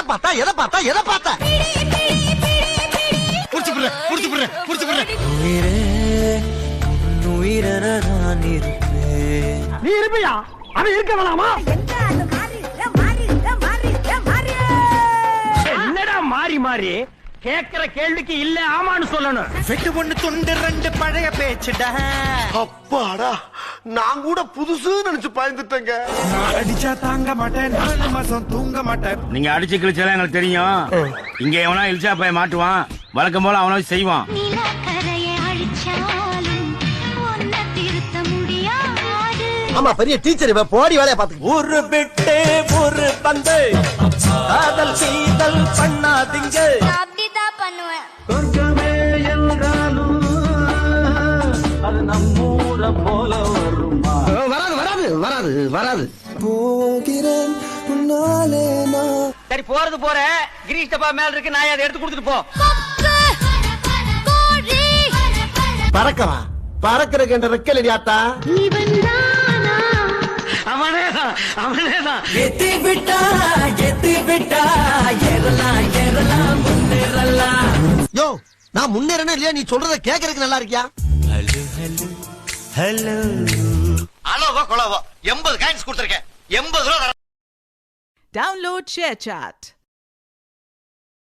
பார்த்தேன் எதை பார்த்தா உயிரென நான் இருப்பேன். நீ இருப்பியா? அவன் இருக்க வேணாமா? என்னடா மாறி மாறி கேக்குற கேள்விக்கு இல்ல ஆமான்னு சொல்லணும். வெட்டு ஒண்ணு துண்டு ரெண்டு பழைய பேச்சுடா. அப்பாடா, நான் கூட புதுசு நினைச்சு பயந்துட்டேங்க. நான் அடிச்சா தாங்க மாட்டேன், 4 மாசம் தூங்க மாட்டேன். நீங்க அடிச்சு கிழிச்சாலும் எங்களுக்கு தெரியும். இங்க எவனா இழிச்சா போய் மாட்டுவான், வழக்கம் போல அவனா செய்வான். ஆமா, பெரிய டீச்சர் இவ, போடி வேலைய பாத்து. ஒரு விட்டு ஒரு பந்து காதல் சீதல் பண்ணாதீங்க. அப்படிதான் பண்ணுவேன். சொர்க்கமே என்றாலும் அது நம்மூர போல வருமா? வராது. போகிறேன் உன்னாலே நான். சரி, போறது போற. கிரீஷ் டப்பா மேல இருக்கு, நான் அதை எடுத்து கொடுத்துட்டு போ. பறக்கவா? பறக்கிறதுக்கு ரெக்கல் இடியாத்தா. அவனேதான். எத்தி விட்டா ஏறலாம் முன்னேறலாம். யோ, நான் முன்னேறனே இல்லையா? நீ சொல்றத கேக்குறதுக்கு நல்லா இருக்கியா? ஹலோ அளவோ கொலவோ 80 காயின்ஸ் கொடுத்திருக்கேன். 80 ரூபா. Download ShareChat.